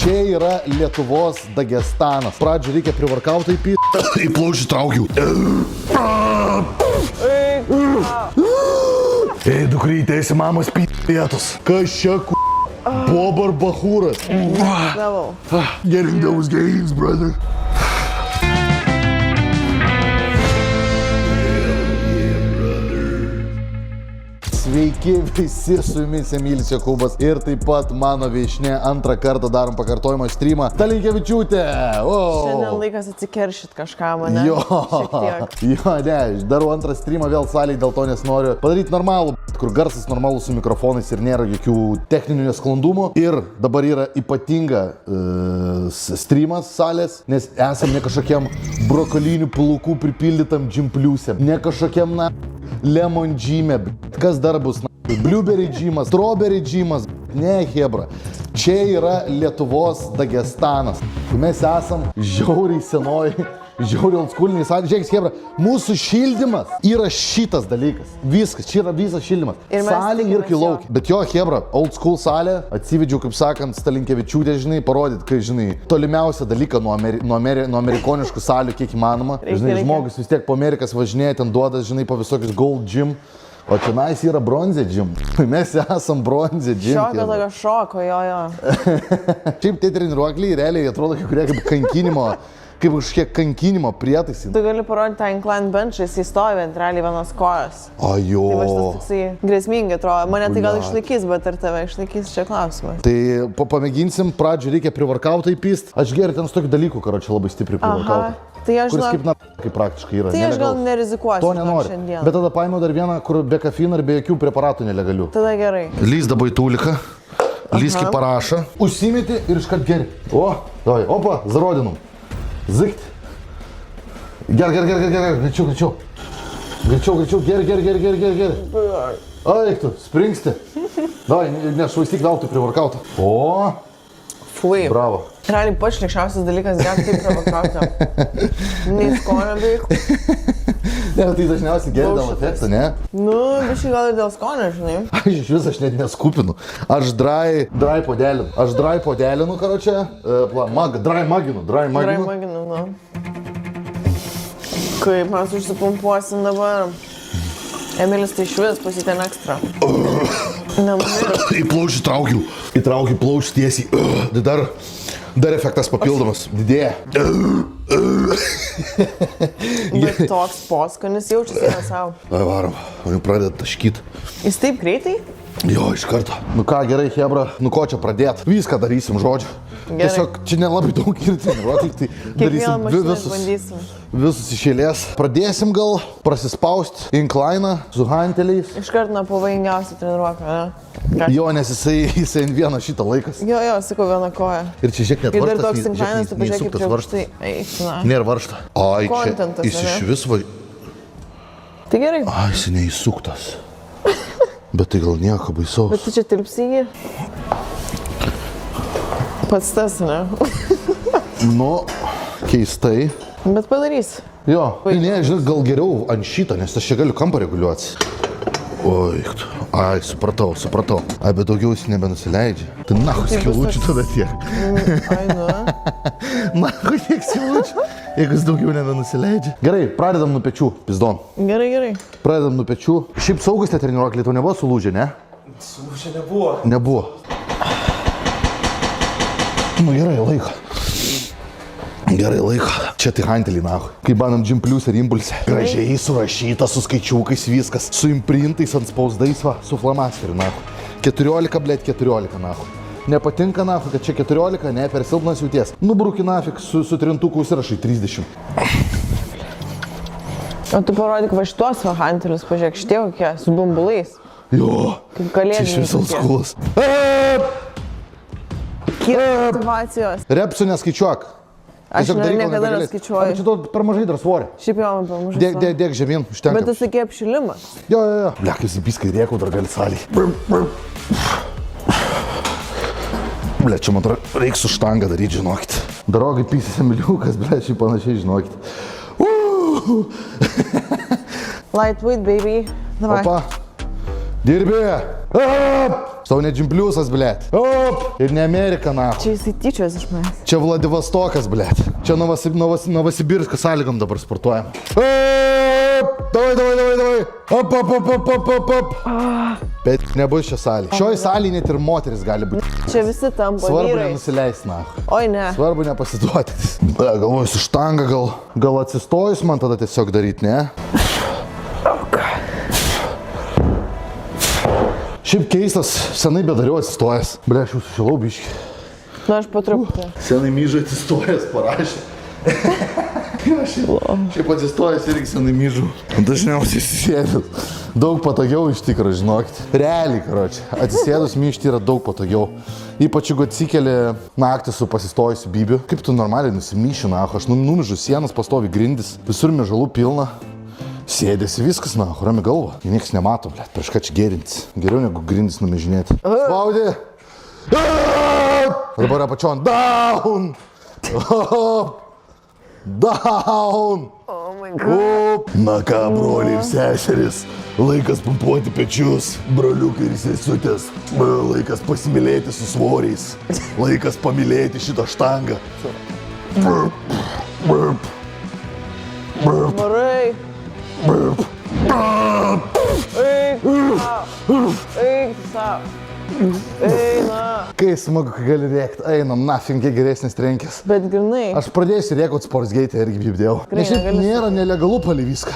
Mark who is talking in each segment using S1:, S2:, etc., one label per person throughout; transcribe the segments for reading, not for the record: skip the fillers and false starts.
S1: Čia yra Lietuvos Dagestanas. Pradžių reikia privarkauti į plaučių traukiu. Ei, dukrytė, esi mamos pietus. Kas čia Bobar Bahūras. Getting those games, brother. Sveiki visi, su jumis Emilis Jakubas ir taip pat mano viešne antrą kartą darom pakartojimą streamą Stalinkevičiūtė.
S2: Šiandien laikas atsikeršyt kažką mane.
S1: Jo, ne, darau antrą streamą vėl salėj, dėl to nes noriu padaryti normalų, kur garsas normalus su mikrofonais ir nėra jokių techninių nesklandumų. Ir dabar yra ypatinga streamas salės, nes esam ne kažkokiam brokolinių plaukų pripildytam džimpliusiam, ne kažkokiam lemon džime, kas dar bus, blueberry džimas, strawberry džimas, ne hebra. Čia yra Lietuvos Dagestanas. Mes esam žiauriai senoji, žiauriai oldschooliniai salė. Žiūrėkis, hebra, mūsų šildymas yra šitas dalykas. Viskas, čia yra visas šildymas. Salė ir kai laukia. Bet jo, hebra, old school salė, atsivedžiau, kaip sakant, Stalinkevičiūtę, žinai, parodyt, kai, žinai, tolimiausią dalyką nuo amerikoniškų salių, kiek įmanoma. Žinai, žmogus vis tiek po Amerikas važinėja, ten duoda, žinai, po visokius gold gym. O čia nais yra bronzė gym. Mes esam bronzė gym.
S2: Šoko tokio šoko, jo.
S1: Šiaip tie treniruokliai realiai atrodo kai kurie kaip kankinimo, kaip kažkiek kankinimo prietaisai.
S2: Tu gali parodyti tą incline benchą, jis įstovi ant realiai vienos kojos.
S1: Jo.
S2: Tai va šitas toksai grėsmingai atrodo. Mane tai gal išlaikys, bet ar tave išlaikys, čia klausimas.
S1: Tai pamėginsim, pradžių reikia privarkauti įpist. Aš geriu ten su tokiu dalyku, karočią labai stipriai privarkauti.
S2: Tai aš
S1: kuris kaip praktiškai yra.
S2: Tai aš gal nerizikuosiu.
S1: To nenori.
S2: Šiandien.
S1: Bet tada paėmiau dar vieną, kur be kafeino ir be jokių preparatų nelegalių.
S2: Tada gerai.
S1: Lys dabar į tūliką, lys kaip parašą, užsimeti ir iškart geri. O, davai, opa, zarodinum. Zikt. Geriau. Greičiau, geri. Ai, tu, springsti. Davai, nešvaistyk veltui privarkautą. O,
S2: fui.
S1: Bravo.
S2: Realiai pats šlikščiausias dalykas gerti taip privarkauti. Nei skonio beveik.
S1: Ne, tai dažniausiai geri dėl efekto, ne?
S2: Nu, biškai gal ir dėl skonio, žinai.
S1: Aš net neskupinu. Aš dry podelinu, karočią. Dry maginu,
S2: nu. Kaip mes užsipumpuosim dabar. Emilis tai švis pasitėn ekstra. Nenumirė.
S1: Į plaučių traukiu. Įtraukiu plaučių tiesiai. Dar efektas papildomas. Didėja.
S2: Bet toks poskonis jaučiasi ne savo.
S1: Varom, jau pradeda taškyt.
S2: Jis taip greitai?
S1: Jo, iš karto. Nu ką, gerai, hebra, nu ko čia pradėt? Viską darysim, žodžiu.
S2: Gerai.
S1: Tiesiog čia nelabai daug ir treniruoklių, tai darysim visus iš eilės. Pradėsim gal prasispausti incliną su hanteliais.
S2: Iškart nuo pavojingiausią treniruoklį, ne?
S1: Jo, nes jisai ant vieno šitą laikas.
S2: Jo, sakau, vieną koją.
S1: Ir čia žiūrėk net
S2: varžtas. Ir dar
S1: varžtas,
S2: toks inclinas, tu pažiūrėk kaip čia aukštai. Eisina.
S1: Nėra varžto. Ai, čia jis iš vis
S2: Tai gerai.
S1: Ai, jis neįsuktas. Bet tai gal nieko baisaus.
S2: Bet tu čia tilpsi jį? Pats tas, ne?
S1: Nu, keistai.
S2: Bet padarys.
S1: Jo, ne, žinot, gal geriau ant šito, nes aš čia galiu kampą reguliuoti. Oi, ai, supratau. Ai, bet daugiau jis nebenusileidžia. Tai nahu skilučių tada tiek.
S2: Ai, nu.
S1: Nahu tiek skilučių, jeigu jis daugiau nebenusileidžia. Gerai, pradedam nuo pečių, pizdon.
S2: Gerai.
S1: Pradedam nuo pečių. Šiaip saugus tie treniruokliai, tau nebuvo sulūžę, ne?
S3: Sulūžę nebuvo.
S1: Nebuvo. Nu gerai, laiko. Čia tai hantelį, nahu. Kai bandom gym plus ir impulse. Gražiai surašyta, su skaičiukais viskas. Su imprintais ant spausdais, va, su flamasteriu, nahu. 14, nahu. Nepatinka, nahu, kad čia 14, ne, per silpnas jauties. Nubrūki, nafik, su trintuku užsirašai 30.
S2: O tu parodyk va šitos va hantelius, pažiūrėk, šitie kokie, su bumbulais.
S1: Jo,
S2: kaip kalėdiniai.
S1: čia šis oldsschoolas.
S2: Kiek motyvacijos?
S1: Repsų neskaičiuok.
S2: Aš niekada neskaičiuoju.
S1: Čia to per mažai dar svorio.
S2: Šiaip jau man per mažai svorio.
S1: Dėk žemyn, užtenka.
S2: Bet tu sakė apšilimas.
S1: Jo. Ble, kai zibiskai rėkau dar gali salį. Ble, čia man reikia su štangą daryti, žinokit. Darogai pysis Emiliukas, ble, šiaip panašiai, žinokit.
S2: Lightweight, baby. Davai.
S1: Opa. Dirbi. Tau ne Džimpliusas, blėt. Op! Ir ne Amerika, na.
S2: Čia jisai tyčios iš manęs.
S1: Čia Vladivostokas, blėt. Čia Novosibirsko sąlygom dabar sportuojam. Op! Davai. Op. Bet nebus čia salė. Šioj salėje net ir moteris gali būti.
S2: Čia visi tampa
S1: Svarbu
S2: vyrais.
S1: nenusileis, na.
S2: Oi, ne.
S1: Svarbu nepasiduoti. Galvoju, su štanga gal atsistojus man tada tiesiog daryti, ne? Šiaip keistas, senai bedariau atsistojęs. Ble, aš jau sušilau biškį.
S2: Na, aš patruputį.
S1: Senai myžai atsistojęs parašė. Šiaip atsistojęs irgi senai myžų. Dažniausiai susėdęs. Daug patogiau iš tikrųjų, žinokit. Realiai, karoči. Atsisėdus myžti yra daug patogiau. Ypač jeigu atsikeli naktį su pasistojusiu bybiu. Kaip tu normaliai nusimyši, na, aš numižu sienas, pastovi grindis. Visur mižalų pilna. Sėdėsi viskas, na, rami galva. Niekas nemato, blėt, prieš ką čia gerintis. Geriau negu grindis numižinėti. Spaudė. Dabar apačion. Down. Down.
S2: Oh my god.
S1: Na ką, broliai ir seseris, laikas pumpuoti pečius, broliukai ir sesutės. Laikas pasimylėti su svoriais. Laikas pamylėti šitą štangą.
S2: Marai. Eik savo. Eina.
S1: Kai smagu, kai gali rėkti, einam, nafing, kiek geresnis trenkės.
S2: Bet grinai.
S1: Aš pradėsiu rėkauti Sportsgate irgi bibdėjau. Nes šiaip nėra nelegalu palei viską.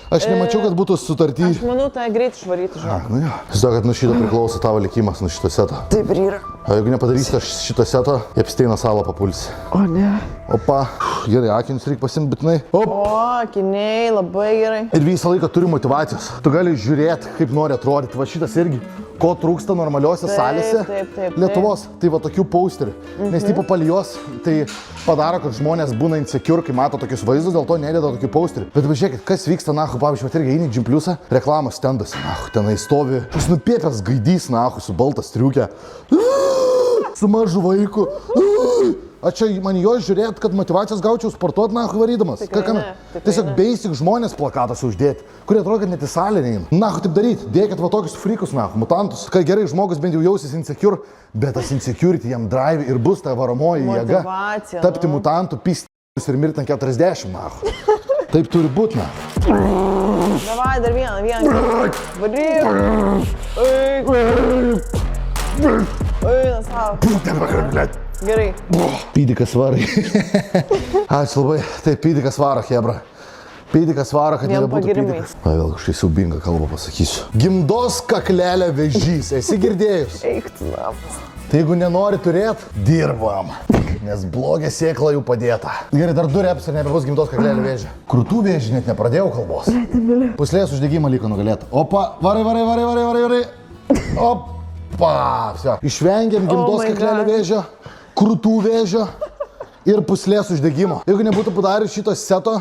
S1: Aš nemačiau, kad būtų sutarty.
S2: Aš manau, tai greit išvaryti, žinai.
S1: Nu jo. Žinau, kad nuo šito priklauso tavo likimas, nuo šito seto.
S2: Taip ir yra.
S1: O jeigu nepadarysi šito seto, Epsteino salą papulsi.
S2: O ne.
S1: Opa, gerai, akinius reikia pasimti būtinai. Op.
S2: O, akiniai, labai gerai.
S1: Ir visą laiką turi motyvacijos. Tu gali žiūrėti, kaip nori atrodyti. Va šitas irgi, ko trūksta normaliuose salėse
S2: taip.
S1: Lietuvos. Tai va tokių posterių. Nes tipo palijos, tai padaro, kad žmonės būna insecure, kai mato tokius vaizdus, dėl to nededa tokių posterių. Bet pažiūrėkit, kas vyksta, nahu, pavyzdžiui, irgi eini Džimpliusą, reklamos stenduose, nahu, tenai stovi. Šis nupiepęs gaidys, nahu, su balta striukė. Su mažu vaiku. A čia man jo žiūrėt, kad motivacijos gaučiau sportuoti, nahu, varydamas. Tiesiog basic žmonės plakatas uždėti, kurie atrodo, kad net į salę neina. Nahu, taip daryti, dėkit va tokius frikus, nahu, mutantus. Kad gerai žmogus bent jau jausis insecure, bet tas insecurity jam drive ir bus ta varomoji jėga. Tapti mutantų, pistis ir mirti ant 40, nahu. Taip turi būti, nahu.
S2: Davai, dar vieną. Varyk. Eina savo. Gerai.
S1: Pydikas varai. Ačiū labai. Taip, pydikas varo, hebra. Pydikas varo, kad nebūtų pydikas. Na, vėl kažkaip siaubingą kalbą pasakysiu. Gimdos kaklelio vėžys. Esi girdėjus?
S2: Eik tu namas.
S1: Tai jeigu nenori turėti, dirbam. Nes blogė sėkla jau padėta. Gerai, dar 2 reps ir nebebus gimdos kaklelio vėžio. Krūtų vėžį net nepradėjau kalbos. Puslės uždegimą liko nugalėta. Opa, varai. Opa, viso. Išvengiam gimdos kaklelio vėžio, krūtų vėžio ir puslės uždegimo. Jeigu nebūtų padaręs šito seto,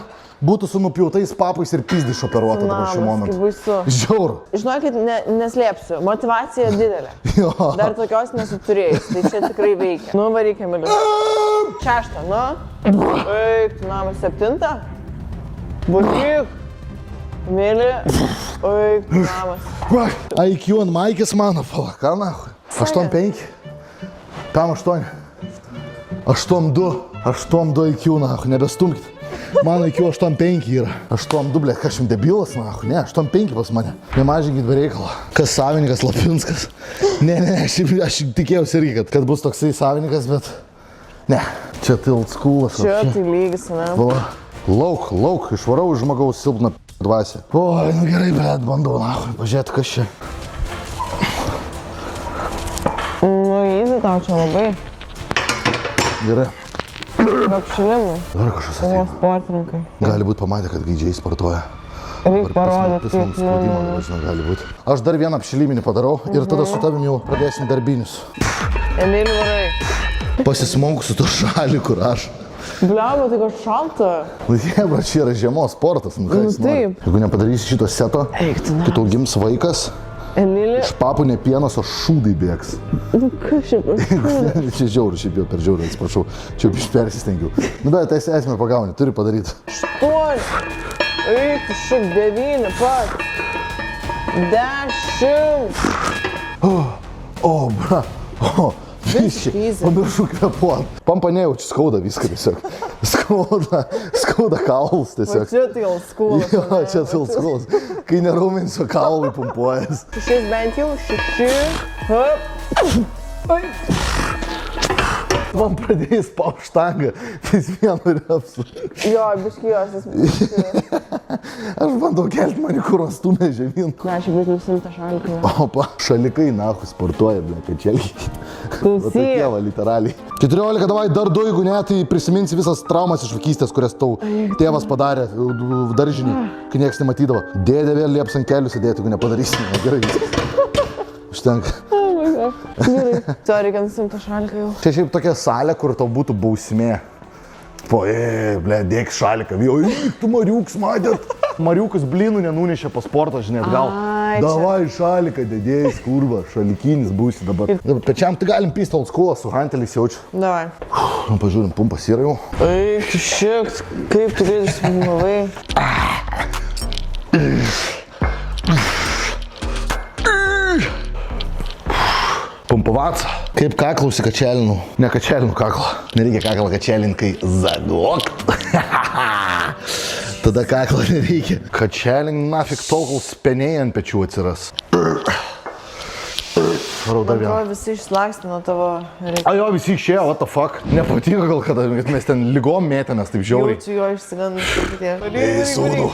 S1: būtų su nupjautais papais ir pizdiš operuota dabar šiuo momentu. Žiaur.
S2: Žinokit, neslėpsiu, motivacija didelė. Dar tokios nesuturėjus, tai čia tikrai veikia. Nu, varyk, Emilis. 6, nu. Eik, tu namas 7. Varyk. Emili. Eik, tu namas.
S1: IQ ant maikės mano, pala, ką nahu? 8,5. Kam 8? 8,2 IQ, nahu, nebestumkit. Mano IQ 8,5 yra. 8,2, blė, kas jums debilas, nahu, ne, 8,5 pas mane. Nemažinkit be reikalo. Kas savininkas Lapinskas? Ne, aš tikėjausi irgi, kad bus toksai savininkas, bet ne. Čia tai old schoolas.
S2: Čia tai lygis, ne?
S1: Lauk, išvarau iš žmogaus silpną dvasią. Oi, nu gerai, bet bandau, nahu, pažiūrėti, kas čia.
S2: Nu, įzi tau čia labai.
S1: Gerai.
S2: Apšilimai.
S1: Dar kažkas ateina.
S2: Sportininkai.
S1: Gali būt pamatę, kad gaidžiai sportuoja.
S2: Reikia parodyti, kaip
S1: žinau, gali būti. Aš dar vieną apšiliminį padarau ir tada su tavim jau pradėsim darbinius.
S2: Emili, varai.
S1: Pasismauksiu tu šalį, kur aš.
S2: Bliamba, tai kad šalta.
S1: Nu, jebra, čia yra žiemos sportas. Nu,
S2: taip.
S1: Jeigu nepadarysi šito seto, tai tau gims vaikas.
S2: Emili.
S1: Iš papų ne pienas, o šūdai bėgs.
S2: Nu, kas šiaip?
S1: Čia žiauriu, šiaip jau per žiauriu, atsiprašau. Čia jau persistengiau. Nu, bet tai esmę pagauni, turi padaryti.
S2: 8. Eik, tu šiek 9 pat. 10.
S1: O, bra. O,
S2: Easy.
S1: pamiršau kvepuot. Pampa nejaučiu, skauda viską tiesiog. Skauda kaulus tiesiog.
S2: Čia tai gal skūlas.
S1: Jo, čia skaudas. Kai neraumensiu kaulai pumpuojas.
S2: Šis bent jau 6. Hop. Oi.
S1: Man pradėjus pauštangą, tais vienu repsu.
S2: Jo, biškijos.
S1: Aš bandau kelti manikūro stumę žemyn.
S2: Ne, aš jau būtų simtą šaliką.
S1: Opa, šalikai nahu sportuoja, blė, kačeliai.
S2: Klausyk.
S1: Tokie va, literaliai. 14, davai dar 2, jeigu ne, tai prisiminsi visas traumas iš vaikystės, kurias tau tėvas padarė daržinį, kai niekas nematydavo. Dėdė vėl lieps ant kelių sėdėti, jeigu nepadarysi. Gerai, viskas. Užtenka.
S2: Gerai. Čia reikia simtą šaliką jau.
S1: Čia šiaip tokia salė, kur tau būtų bausmė. Ble, dėk šaliką. Tu Mariukas matėt? Mariukas blynų nenunešė po sportą, žinai, atgal. Davai šaliką, dėdėjus, kurva, šalikinis būsi dabar. Pečiam tai galim pystą old schoolą, su hanteliais jaučiu.
S2: Davai.
S1: Pažiūrim, pumpas yra jau.
S2: Eik, tu šiek, kaip tu greitai smūvai.
S1: Pumpavats. Kaip kaklausi kačelinu. Ne kačelinu kaklą. Nereikia kaklą kačelin, kai zaglok. Tada kaklą nereikia. Kačelin nafik tol, kol speniai ant pečių atsiras. Rauda vieną.
S2: Man visi išslaksti nuo tavo reikia.
S1: Jo, visi išėjo, what the fuck. Nepatiko gal, kad mes ten lygom mėtėmės taip žiauriai.
S2: Jaučiu jo išsigandus.
S1: Ei, sūnų.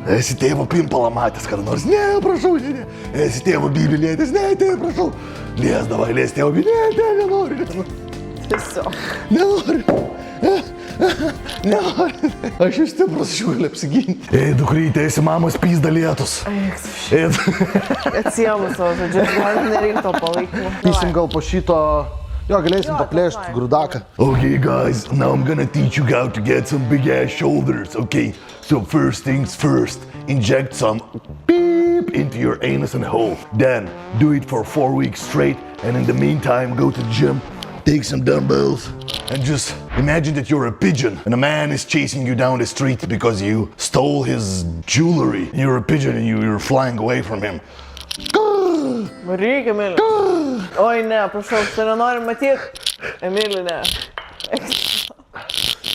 S1: Esi tėvo pimpalą matęs kada nors? Ne, prašau, ne. Esi tėvo bibilėtis? Ne, tėvo, prašau. Lies, davai, lies tėvo bibilėtis? Ne, nenoriu.
S2: Tiesiog.
S1: Nenoriu. Aš iš stiprus šiuolį apsiginti. Ei, dukrytė, esi mamos pizda lietus.
S2: Eik, tu šiek. Atsijėmu savo žodžiu, gal nereikia to palaikymo.
S1: Pysim gal po šito... Jo, galėsim paplėšti grudaką. Okay, guys, now I'm gonna teach you how to get some big ass shoulders, okay? So first things first, inject some beep into your anus and hole. Then, do it for 4 weeks straight, and in the meantime, go to the gym, take some dumbbells, and just imagine that you're a pigeon, and a man is chasing you down the street because you stole his jewelry. You're a pigeon and you're flying away from him.
S2: Varyk, Emilį. Oi, ne, prašau, tu nenori matyti. Emilį, ne.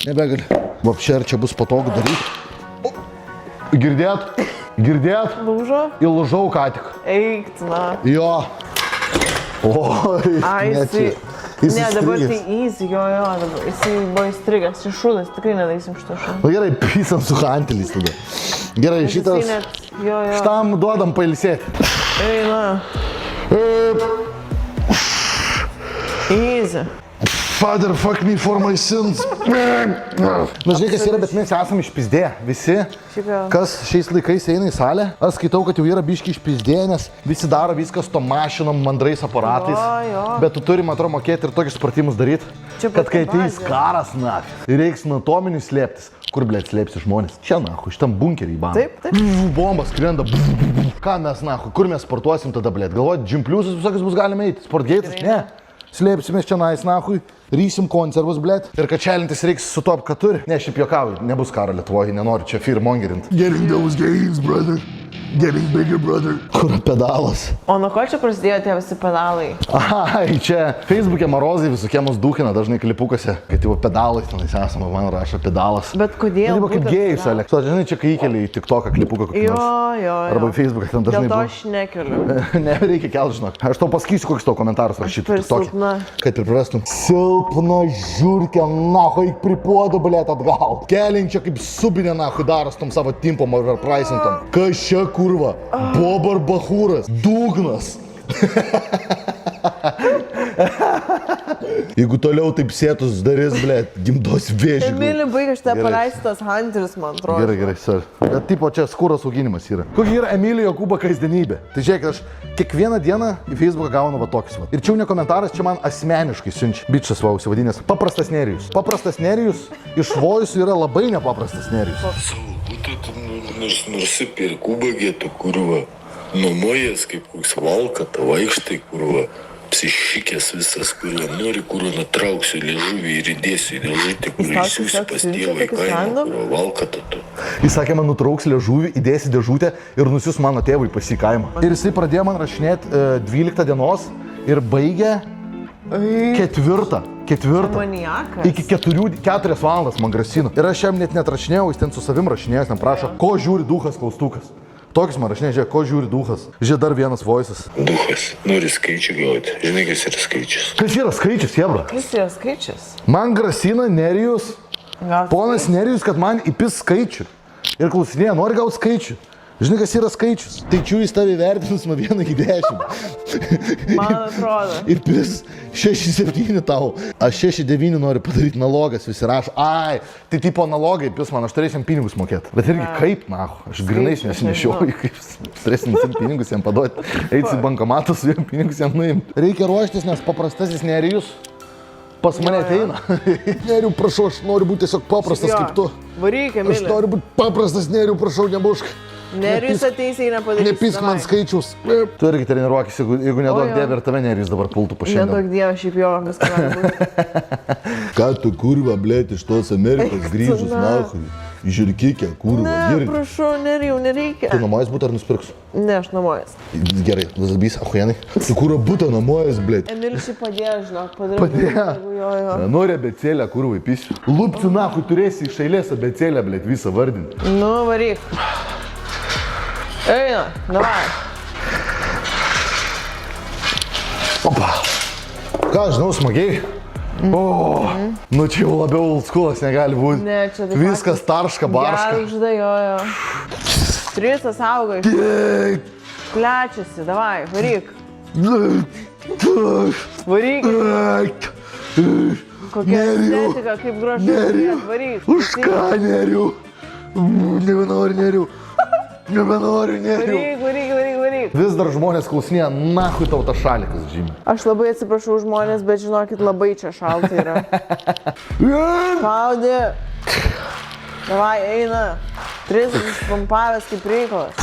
S1: Nebegali. Vapšer, čia bus patogu daryti. Girdėt? Girdėt?
S2: Lūžo?
S1: Įlūžau ką tik.
S2: Eik, tu, na.
S1: Jo. Oi,
S2: Ai, ne, dabar tai easy, jo, dabar jisai buvo įstrigęs, šis šūdas, tikrai nedarysim šito šūdą.
S1: Na gerai, pysam su hanteliais tada. Gerai, šitas... Šitam duodam pailsėti.
S2: Ei, na. Easy.
S1: Father, fuck me for my sins. Na, žinai, kas yra, bet mes esam išpizdė. Visi, kas šiais laikais eina į salę, aš skaitau, kad jau yra biški išpizdė, nes visi daro viskas to mašinom, mandrais aparatais. Bet tu turi, man atrodo, mokėti ir tokius pratimus daryti, kad kai ateis karas, na, reiks nuo atominių slėptis. Kur, blėt, slėpsi žmonės? Čia, nahu, šitam bunkerį į bandą.
S2: Taip.
S1: Bombas skrenda. Ką mes, nahu, kur mes sportuosim tada, blėt? Galvojat, Gym Pliusus visokius bus galime eiti? Sportgeitus? Ne. Slėpsimės čia nais, nahui, rysim konservus, blėt. Ir kad čelintis reiks su to, ką turi. Ne, šiaip juokauju, nebus karo Lietuvoje, nenoriu čia firmongerint. Getting those games, brother. Getting bigger, brother. Kur pedalas?
S2: O nuo ko čia prasidėjo tie visi pedalai?
S1: Ai, čia Facebook'e marozai visokie mus dūkina, dažnai klipukose, kad jau pedalai tenais esame, man rašo pedalas.
S2: Bet kodėl?
S1: Tai kaip gėjus, Alek. Žinai, čia kai įkeli į TikToką klipuką kokį nors.
S2: Jo.
S1: Arba į Facebook'e ten dažnai.
S2: Dėl to aš nekeliu.
S1: Nereikia kelti, žinok. Aš tau pasakysiu, kokius tau komentarus rašyti TikTok'e.
S2: Silpna.
S1: Kad priprastum. Silpna žiūrkė, nahu, eik pripuodu, blėt, atgal. Kelin čia kaip subinė, nahu, daras tom savo timpom ar praisintom. Kas čia, kurva? Bobar Bahūras, dugnas. Jeigu toliau taip sėtus darys, blėt, gimdos vėžį.
S2: Emilį, baigia šitą paleistas Hunteris, man atrodo.
S1: Gerai, sir. Bet tipo čia skūros auginimas yra. Kokia yra Emilio Jokūbo kasdienybė? Tai žiūrėk, aš kiekvieną dieną į Facebooką gaunu va tokius. Ir čia jau ne komentaras, čia man asmeniškai siunčia. Bičas va, užsivadinęs. Paprastas Nerijus. Paprastas Nerijus iš Vojusų yra labai nepaprastas Nerijus.
S3: Nusipirk ubagėtų, kurva. Numojas kaip koks valkata, vaikštai, kurva. Psišikės visas, kurva. Nori, kurva, nutrauksiu liežuvį ir įdėsiu į dėžutę, kurva įsiūsiu pas tėvą į kaimą, kurva, valkata tu.
S1: Jis sakė, man nutrauks liežuvį, įdėsi dėžutę ir nusius mano tėvui pas į kaimą. Ir jisai pradėjo man rašinėti 12 dienos ir baigė ketvirtą.
S2: Maniakas.
S1: Iki 4 valandas man grasino. Ir aš jam net netrašinėjau, jis ten su savim rašinėjęs, ten prašo, ko žiūri duhas klaustukas. Tokius man rašinė, žiūrėk, ko žiūri duhas. Žiūrėk, dar vienas voices.
S3: Duhas, nori skaičių gauti. Žinai, kas yra skaičius?
S1: Kas yra skaičius, jebra?
S2: Kas yra skaičius?
S1: Man grasina Nerijus, ponas Nerijus, kad man įpis skaičių. Ir klausinėja, nori gauti skaičių. Žinai, kas yra skaičius? Tai čia jis tave vertinus nuo 1 iki 10.
S2: Man atrodo.
S1: Ir pis 6-7 tau. Aš 6-9 noriu padaryti nalogas, visi rašo. Ai, tai tipo nalogai, pis man, aš turėsim pinigus mokėti. Bet irgi kaip, nahu, aš grinais nešnešioju, kaip turėsim pinigus jam paduoti. Eisi bankomatą su jam pinigus jam nuimti. Reikia ruoštis, nes paprastasis Nerijus pas mane ateina. Nerijų, prašau, aš noriu būti tiesiog paprastas kaip tu.
S2: Varyk, Emilė.
S1: Aš noriu būti paprastas, Nerijų, prašau, nebušk.
S2: Nerijus ateisiai nepadarys.
S1: Nepisk man skaičiaus. Tu irgi treniruokis, jeigu neduok dievę ir tave Nerijus dabar pultų po šiandien.
S2: Neduok dievę, šiaip jo, viską gali būti.
S1: Ką tu kurva, blėt, iš tos Amerikos grįžus, nahui? Žirkikė, kurva,
S2: Ne,
S1: girdi.
S2: prašau, Nerijau, nereikia.
S1: Tu nuomojas būtų ar nusipirksiu?
S2: Ne, aš nuomojas.
S1: Gerai, vazabys, ahujenai. Tu kurva būtų nuomojas, blėt.
S2: Emilį šį padėjo, žinok, padarė.
S1: Padėjo. Nori abecėlę, kurva, įpisiu. Lupciu, nahui, turėsi iš eilės abecėlę, blėt, visą vardinti.
S2: Nu, varyk. Eina, davai.
S1: Opa. Ką, žinau, smagiai. O, nu čia jau labiau old schoolas negali būti.
S2: Ne, čia taip.
S1: Viskas tarška, barška.
S2: Gelžda, jo. Trisas auga, plečiasi, davai, varyk. Varyk. Kokia estetika, kaip gražu, varyk.
S1: Už ką, Neriu? Nebenoriu, Neriu. Nebenoriu, Neriu.
S2: Varyk.
S1: Vis dar žmonės klausinėja, nahui tau tas šalikas žymi.
S2: Aš labai atsiprašau žmonės, bet žinokit, labai čia šalta yra. Spaudi. Davai, eina. Trisas išpumpavęs kaip reikalas.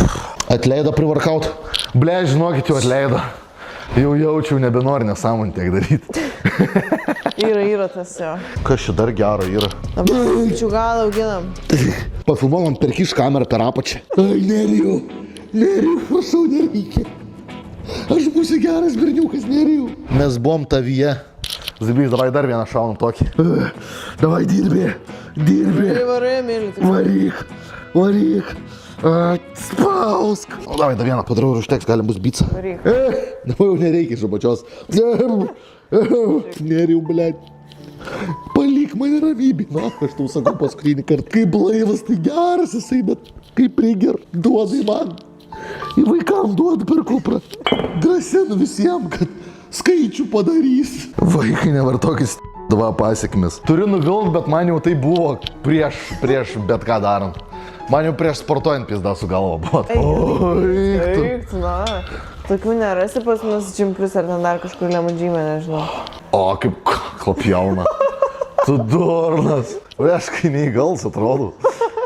S1: Atleido privarkaut. Ble, žinokit, jau atleido. Jau jaučiau, nebenori nesąmonį tiek daryti.
S2: Yra tas jo.
S1: Kas čia dar gero yra?
S2: Dabar skaičių galą auginam.
S1: Pafilmuojam per kiš kamerą per apačią. Ai, Nerijau, prašau, nereikia. Aš būsiu geras berniukas, Nerijau. Mes buvom tavyje. Zibys, davai dar vieną šaunam tokį. Davai, dirbi.
S2: Varai, myli.
S1: Varyk. Spausk. O, davai, dar vieną padarau ir užteks, galim bus bicą.
S2: Varyk.
S1: Dabar jau nereikia iš apačios. Nerijau, blėt. Palik mane ramybį. Na, aš tau sakau paskutinį kartą. Kai blaivas, tai geras jisai, bet kaip reikia, duodai man. Į vaikam duoda per kuprą. Grasinu visiems, kad skaičių padarys. Vaikai, nevartokis dva pasiekmes. Turiu nuvilt, bet man jau tai buvo prieš bet ką darant. Man jau prieš sportuojant pizda su galva buvo.
S2: Eik, na. Tokių nerasi pas mus Gym Plus ar ten dar kažkur lemudžymė, nežinau.
S1: O, kaip klapjauna. Tu durnas. Veškai neįgals, atrodo.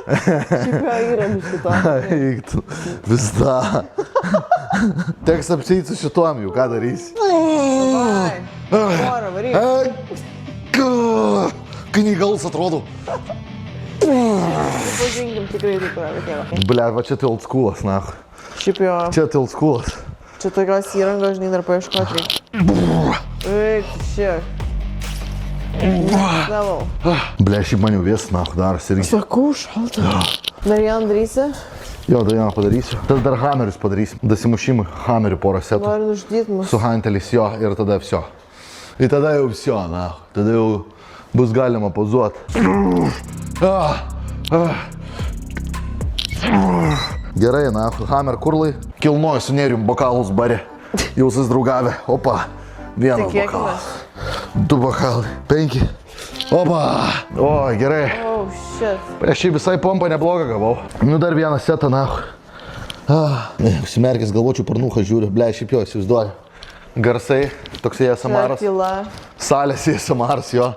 S2: Šiaip jau yra biškito.
S1: Eik tu. Vis da. Teks apseit su šituom jau, ką darysi?
S2: Vai. Oro, varyk.
S1: Kai neįgals, atrodo.
S2: Pažinkim tikrai reikia.
S1: Ble, va čia tai old schoolas, na.
S2: Šiaip jo.
S1: Čia tai old schoolas.
S2: Čia tokios įrangos, žinai, dar paieškoti reikia. Eik, šiek. Nelau.
S1: Ble, šiaip man jau vės, na, daras irgi.
S2: Sakau, šalta. Dar vieną darysi?
S1: Jo, dar vieną padarysiu. Tada dar hamerius padarysim. Dasimušimui hamerių porą setų.
S2: Nori nužudyti mus.
S1: Su hantelis jo ir tada vsio. Ir tada jau vsio, na. Tada jau bus galima pozuoti. Gerai, na, Hammer kurlai. Kilnoju su Nerijum bokalus bare. Jau susidraugavę. Opa. Vienas bokalas. 2 bokalai. 5. Opa. O, gerai.
S2: Oh, shit.
S1: Prieš šį visai pompą neblogą gavau. Nu, dar vieną setą, na. Užsimerkęs galvočiau parnuką žiūriu. Ble, šiaip jo, įsivaizduoju. Garsai, toksai ASMR'as.
S2: Tyla.
S1: Salės ASMR'as, jo.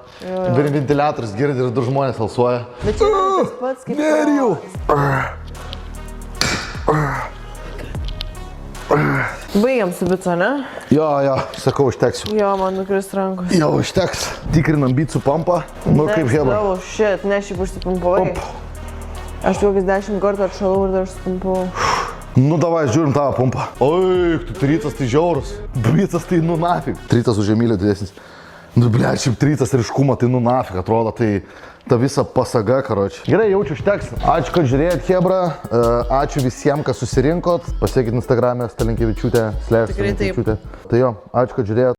S1: Ventiliatorius girdi ir du žmonės alsuoja.
S2: Bet čia yra tas pats kaip...
S1: Nerijau.
S2: Baigiam su bicu, ne?
S1: Jo, sakau, užteksiu.
S2: Jo, man nukris rankos.
S1: Jo, užteks. Tikrinam bicų pompą. Nu, kaip hebra.
S2: Oh, shit, ne, šiaip užsipumpavai. Aš kokius 10 kartų atšalau ir dar užsipumpavau.
S1: Nu, davai, žiūrim tavo pumpą. Oi, tu tricas tai žiaurus. Bicas tai nu nafig. Tricas už Emilį didesnis. Nu, ble, šiaip tricas ryškumą tai nu nafig, atrodo, tai ta visa pasaga, karoči. Gerai, jaučiu užteks. Ačiū, kad žiūrėjot, Hebra. Ačiū visiems, kas susirinkot. Pasiekit Instagram'e Stalinkevičiūtė / Stalinkevičiūtė. Tai jo, ačiū, kad žiūrėjot.